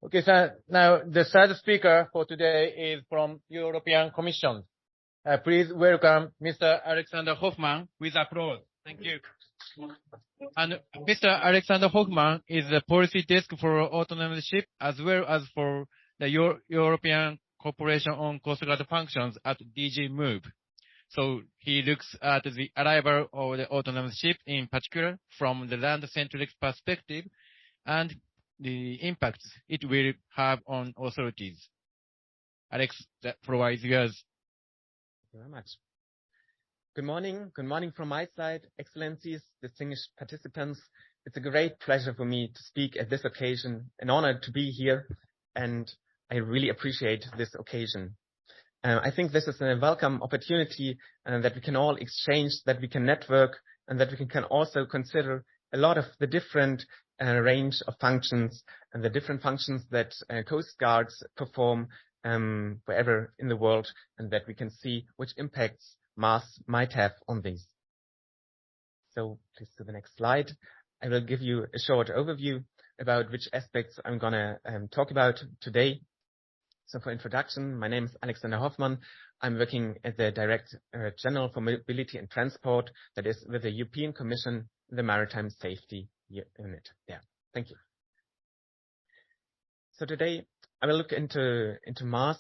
Okay, so now the third speaker for today is from European Commission. Please welcome Mr. Alexander Hoffman with applause. Thank you. And Mr. Alexander Hoffman is the policy desk for autonomous ship as well as for the European Cooperation on Coastguard functions at DG Move. So he looks at the arrival of the autonomous ship in particular from the land-centric perspective and the impacts it will have on authorities. Alex, the floor is yours. Thank you very much. Good morning. Good morning from my side, Excellencies, distinguished participants. It's a great pleasure for me to speak at this occasion, an honor to be here, and I really appreciate this occasion. I think this is a welcome opportunity that we can all exchange, that we can network, and that we can also consider a lot of the different range of functions and the different functions that Coast Guards perform wherever in the world, and that we can see which impacts Mars might have on these. So please to the next slide. I will give you a short overview about which aspects I'm going to talk about today. So for introduction, my name is Alexander Hoffman. I'm working as the Director General for Mobility and Transport, that is with the European Commission, the Maritime Safety Unit. Yeah, thank you. So today I will look into Mars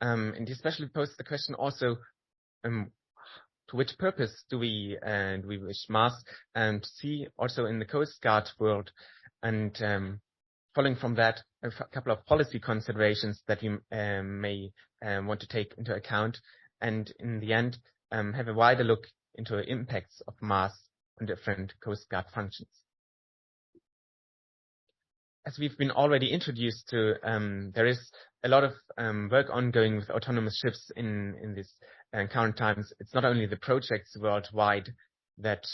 and especially pose the question also to which purpose do we wish Mars to see also in the Coast Guard world, and following from that a couple of policy considerations that you may want to take into account, and in the end have a wider look into the impacts of Mars on different Coast Guard functions. As we've been already introduced to, there is a lot of work ongoing with autonomous ships in this current times. It's not only the projects worldwide that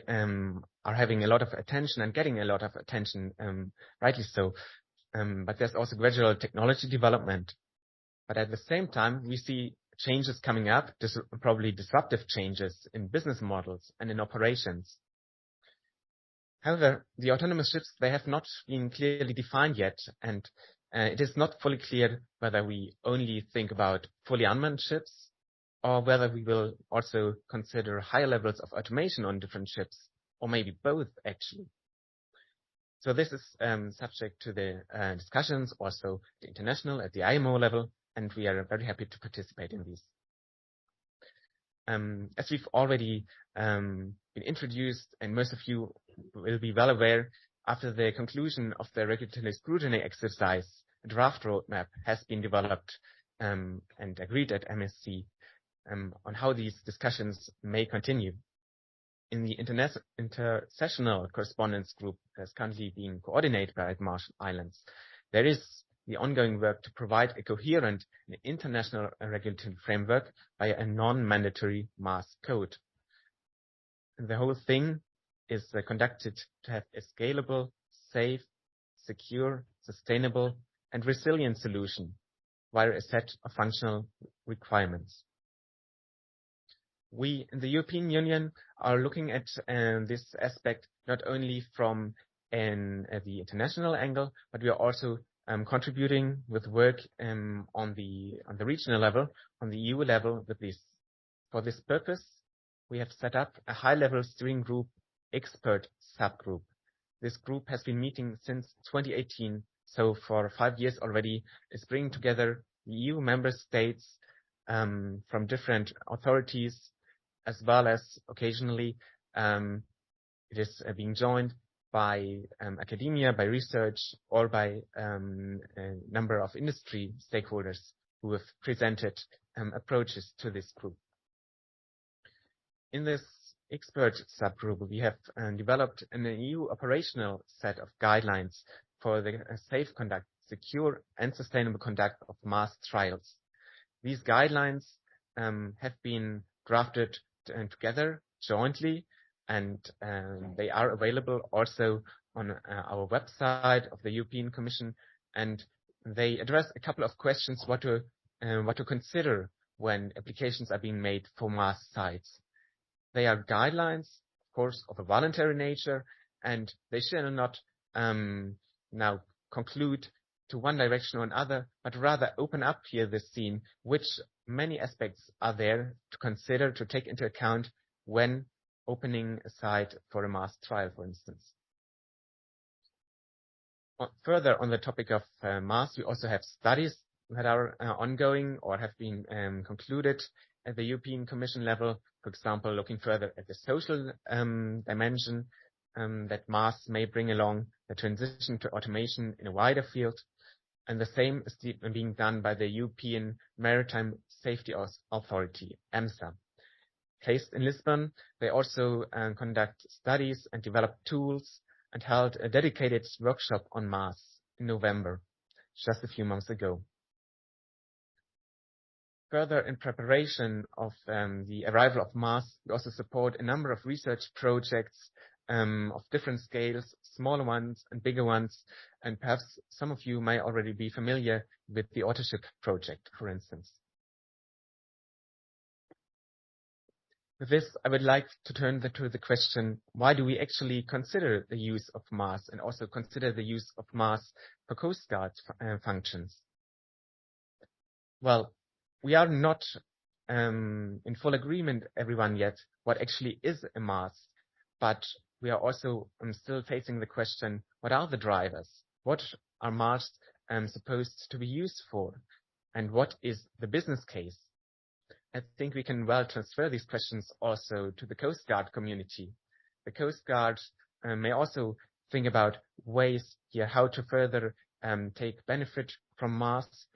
are having a lot of attention and getting a lot of attention, rightly so, but there's also gradual technology development. But at the same time, we see changes coming up, probably disruptive changes in business models and in operations. However, the autonomous ships, they have not been clearly defined yet, and it is not fully clear whether we only think about fully unmanned ships or whether we will also consider higher levels of automation on different ships, or maybe both actually. So this is subject to the discussions also the international at the IMO level, and we are very happy to participate in these. As we've already been introduced, and most of you will be well aware, after the conclusion of the regulatory scrutiny exercise, a draft roadmap has been developed and agreed at MSC on how these discussions may continue. In the intersessional correspondence group that's currently being coordinated by the Marshall Islands, there is the ongoing work to provide a coherent and international regulatory framework by a non-mandatory Mars code. And the whole thing is conducted to have a scalable, safe, secure, sustainable, and resilient solution via a set of functional requirements. We in the European Union are looking at this aspect not only from the international angle, but we are also contributing with work on the regional level, on the EU level with this. For this purpose, we have set up a high-level steering group expert subgroup. This group has been meeting since 2018, so for 5 years already. It's bringing together the EU member states from different authorities, as well as occasionally it is being joined by academia, by research, or by a number of industry stakeholders who have presented approaches to this group. In this expert subgroup, we have developed an EU operational set of guidelines for the safe conduct, secure and sustainable conduct of Mars trials. These guidelines have been drafted together jointly, and they are available also on our website of the European Commission, and they address a couple of questions what to consider when applications are being made for Mars sites. They are guidelines, of course, of a voluntary nature, and they shall not now conclude to one direction or another, but rather open up here the scene, which many aspects are there to consider, to take into account when opening a site for a mass trial, for instance. Further on the topic of mass, we also have studies that are ongoing or have been concluded at the European Commission level. For example, looking further at the social dimension that mass may bring along, the transition to automation in a wider field. And the same is being done by the European Maritime Safety Authority, EMSA. Based in Lisbon, they also conduct studies and develop tools and held a dedicated workshop on mass in November, just a few months ago. Further, in preparation of the arrival of mass, we also support a number of research projects of different scales, smaller ones and bigger ones, and perhaps some of you may already be familiar with the Autoship project, for instance. With this, I would like to turn to the question, why do we actually consider the use of mass and also consider the use of mass for Coast Guard functions? Well, we are not in full agreement, everyone, yet, what actually is a mass, but we are also still facing the question, what are the drivers? What are masts supposed to be used for? And what is the business case? I think we can well transfer these questions also to the Coast Guard community. The Coast Guard may also think about ways here how to further take benefit from masts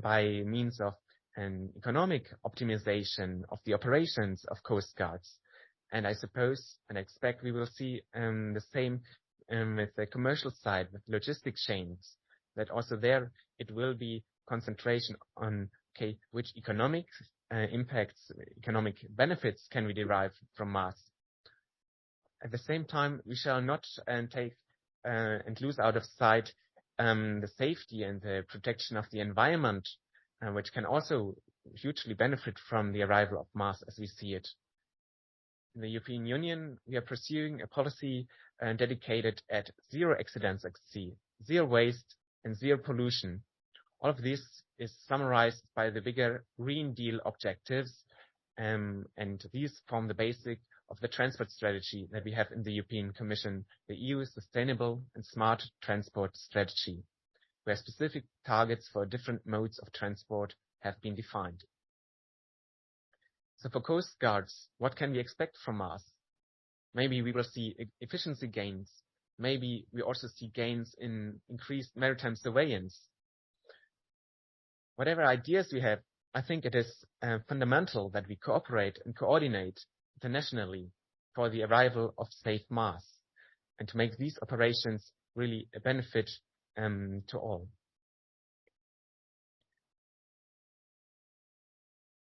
by means of an economic optimization of the operations of Coast Guards. And I suppose and expect we will see the same with the commercial side, with logistic chains, that also there it will be concentration on which economic impacts, economic benefits can we derive from mass. At the same time, we shall not take and lose out of sight the safety and the protection of the environment, which can also hugely benefit from the arrival of mass as we see it. In the European Union, we are pursuing a policy dedicated at zero accidents at sea, zero waste and zero pollution. All of this is summarized by the bigger Green Deal objectives, and these form the basic of the transport strategy that we have in the European Commission, the EU Sustainable and Smart Transport Strategy, where specific targets for different modes of transport have been defined. So for Coast Guards, what can we expect from us? Maybe we will see efficiency gains. Maybe we also see gains in increased maritime surveillance. Whatever ideas we have, I think it is fundamental that we cooperate and coordinate internationally for the arrival of safe mass and to make these operations really a benefit to all.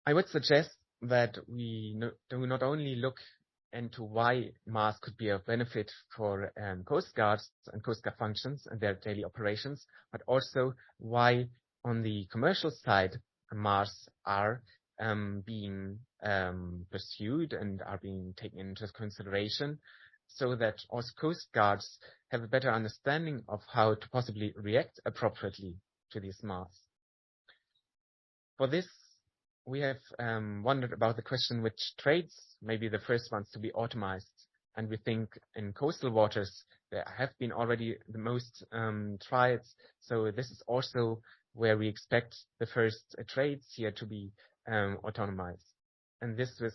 I would suggest that we do not only look into why mass could be of benefit for Coast Guards and Coast Guard functions and their daily operations, but also why on the commercial side, masts are being pursued and are being taken into consideration, so that also Coast Guards have a better understanding of how to possibly react appropriately to these masts. For this, we have wondered about the question which trades may be the first ones to be automized, and we think in coastal waters there have been already the most trials, so this is also where we expect the first trades here to be autonomized. And this is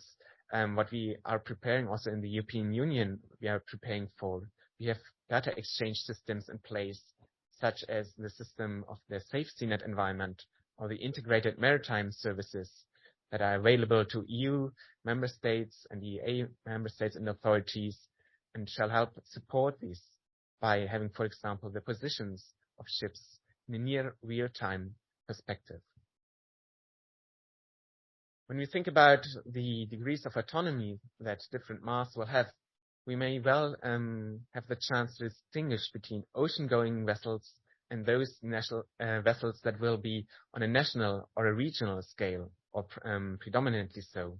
what we are preparing also in the European Union. We are preparing for. We have data exchange systems in place, such as the system of the safety net environment or the integrated maritime services that are available to EU member states and EEA member states and authorities, and shall help support this by having, for example, the positions of ships in a near real-time perspective. When we think about the degrees of autonomy that different masts will have, we may well have the chance to distinguish between ocean-going vessels and those national vessels that will be on a national or a regional scale, or predominantly so.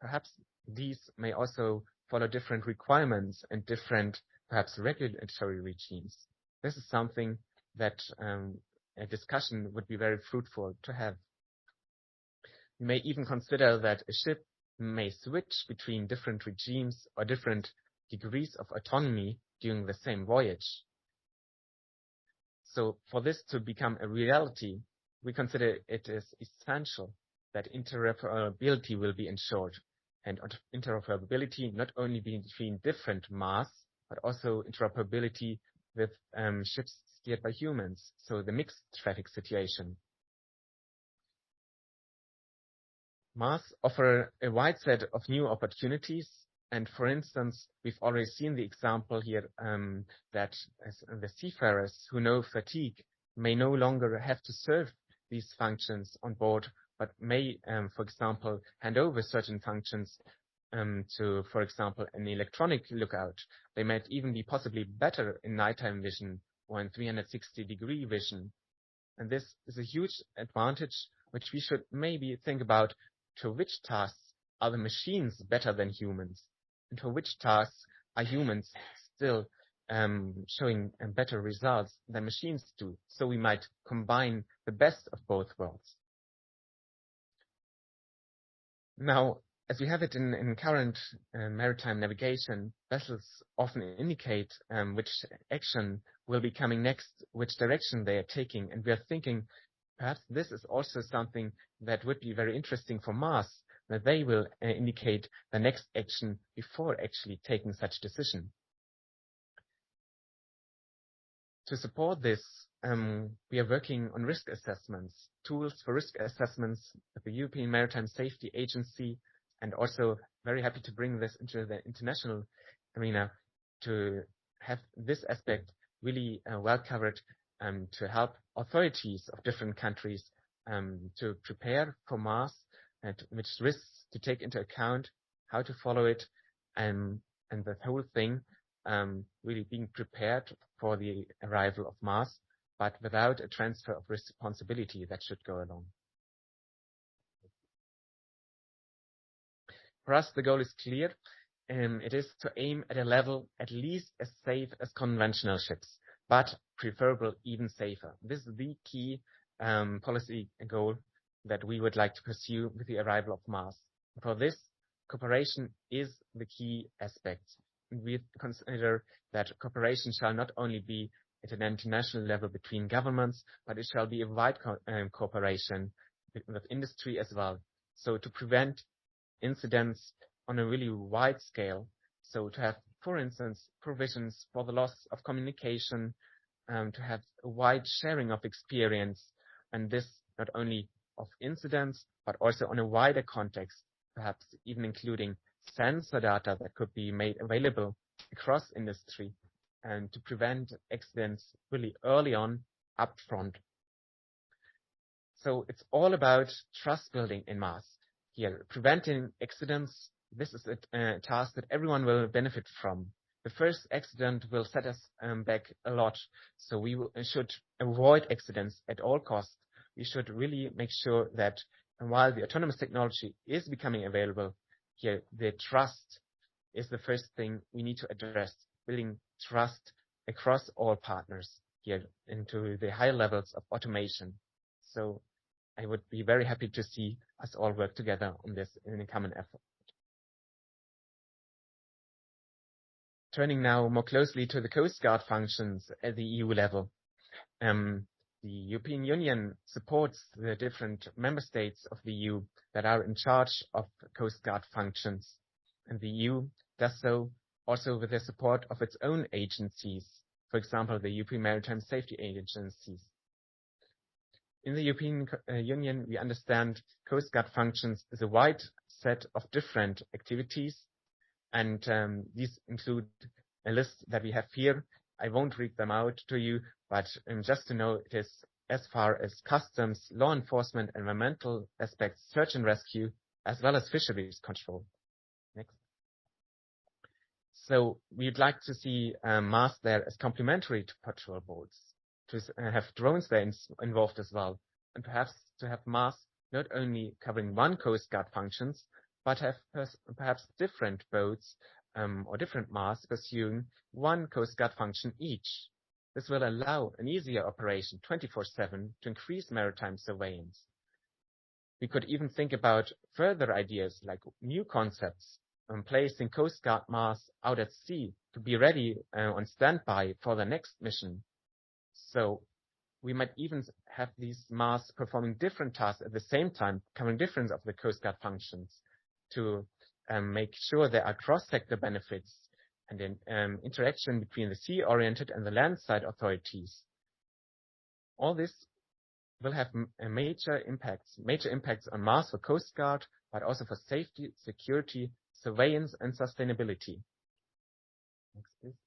Perhaps these may also follow different requirements and different, perhaps, regulatory regimes. This is something that a discussion would be very fruitful to have. We may even consider that a ship may switch between different regimes or different degrees of autonomy during the same voyage. So for this to become a reality, we consider it is essential that interoperability will be ensured, and interoperability not only between different masts, but also interoperability with ships steered by humans, so the mixed traffic situation. Masts offer a wide set of new opportunities, and for instance, we've already seen the example here that the seafarers who know fatigue may no longer have to serve these functions on board, but may, for example, hand over certain functions to, for example, an electronic lookout. They might even be possibly better in nighttime vision or in 360-degree vision. And this is a huge advantage, which we should maybe think about: to which tasks are the machines better than humans? And for which tasks are humans still showing better results than machines do? So we might combine the best of both worlds. Now, as we have it in current maritime navigation, vessels often indicate which action will be coming next, which direction they are taking, and we are thinking perhaps this is also something that would be very interesting for masts, that they will indicate the next action before actually taking such decision. To support this, we are working on risk assessments, tools for risk assessments at the European Maritime Safety Agency, and also very happy to bring this into the international arena to have this aspect really well covered, to help authorities of different countries to prepare for masts and which risks to take into account, how to follow it, and the whole thing really being prepared for the arrival of masts, but without a transfer of responsibility that should go along. For us, the goal is clear. It is to aim at a level at least as safe as conventional ships, but preferable even safer. This is the key policy goal that we would like to pursue with the arrival of masts. For this, cooperation is the key aspect. We consider that cooperation shall not only be at an international level between governments, but it shall be a wide cooperation with industry as well. So to prevent incidents on a really wide scale. So to have, for instance, provisions for the loss of communication, to have a wide sharing of experience, and this not only of incidents, but also on a wider context, perhaps even including sensor data that could be made available across industry, and to prevent accidents really early on, upfront. So it's all about trust building in masts. Here, preventing accidents, this is a task that everyone will benefit from. The first accident will set us back a lot, so we should avoid accidents at all costs. We should really make sure that while the autonomous technology is becoming available, here the trust is the first thing we need to address, building trust across all partners here into the high levels of automation. So I would be very happy to see us all work together on this in a common effort. Turning now more closely to the Coastguard functions at the EU level. The European Union supports the different member states of the EU that are in charge of Coastguard functions. And the EU does so also with the support of its own agencies, for example, the European Maritime Safety Agencies. In the European Union, we understand Coastguard functions as a wide set of different activities, and these include a list that we have here. I won't read them out to you, but just to know, it is as far as customs, law enforcement, environmental aspects, search and rescue, as well as fisheries control. Next. So we'd like to see masts there as complementary to patrol boats, to have drones there involved as well, and perhaps to have masts not only covering one Coastguard functions, but have perhaps different boats or different masts pursuing one Coastguard function each. This will allow an easier operation 24/7 to increase maritime surveillance. We could even think about further ideas like new concepts, placing Coast Guard masts out at sea to be ready on standby for the next mission. So we might even have these masts performing different tasks at the same time, covering different of the Coast Guard functions to make sure there are cross-sector benefits and an interaction between the sea-oriented and the land-side authorities. All this will have major impacts on masts for Coast Guard, but also for safety, security, surveillance, and sustainability. Next, please.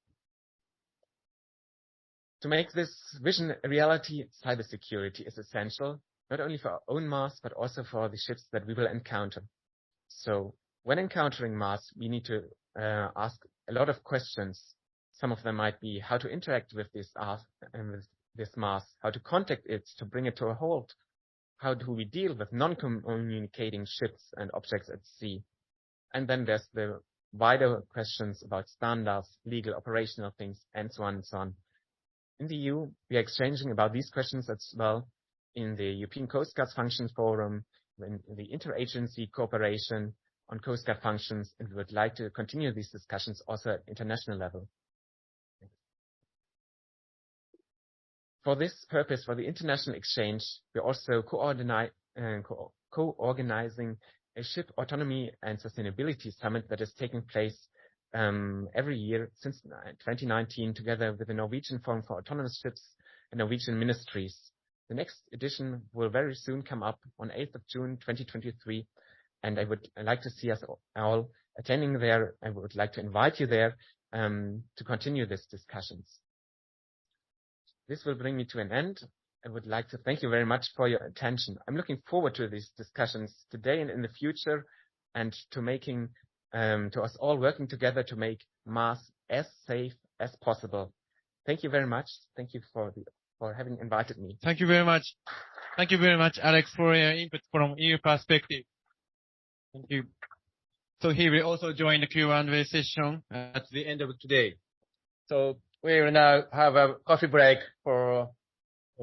To make this vision a reality, cybersecurity is essential, not only for our own masts, but also for the ships that we will encounter. So when encountering masts, we need to ask a lot of questions. Some of them might be how to interact with this mast, how to contact it to bring it to a halt, how do we deal with non-communicating ships and objects at sea. And then there's the wider questions about standards, legal, operational things, and so on and so on. In the EU, we are exchanging about these questions as well in the European Coast Guard Functions Forum, in the interagency cooperation on Coast Guard functions, and we would like to continue these discussions also at international level. For this purpose, for the international exchange, we're also co-organizing a ship autonomy and sustainability summit that is taking place every year since 2019, together with the Norwegian Forum for Autonomous Ships and Norwegian ministries. The next edition will very soon come up on 8th of June 2023, and I would like to see us all attending there. I would like to invite you there to continue these discussions. This will bring me to an end. I would like to thank you very much for your attention. I'm looking forward to these discussions today and in the future, and to us all working together to make masts as safe as possible. Thank you very much. Thank you for having invited me. Thank you very much. Thank you very much, Alex, for your input from EU perspective. Thank you. So he will also join the Q&A session at the end of today. So we will now have a coffee break for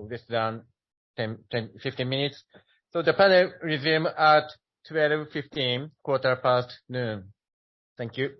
this 15 minutes. So the panel resume at 12:15, quarter past noon. Thank you.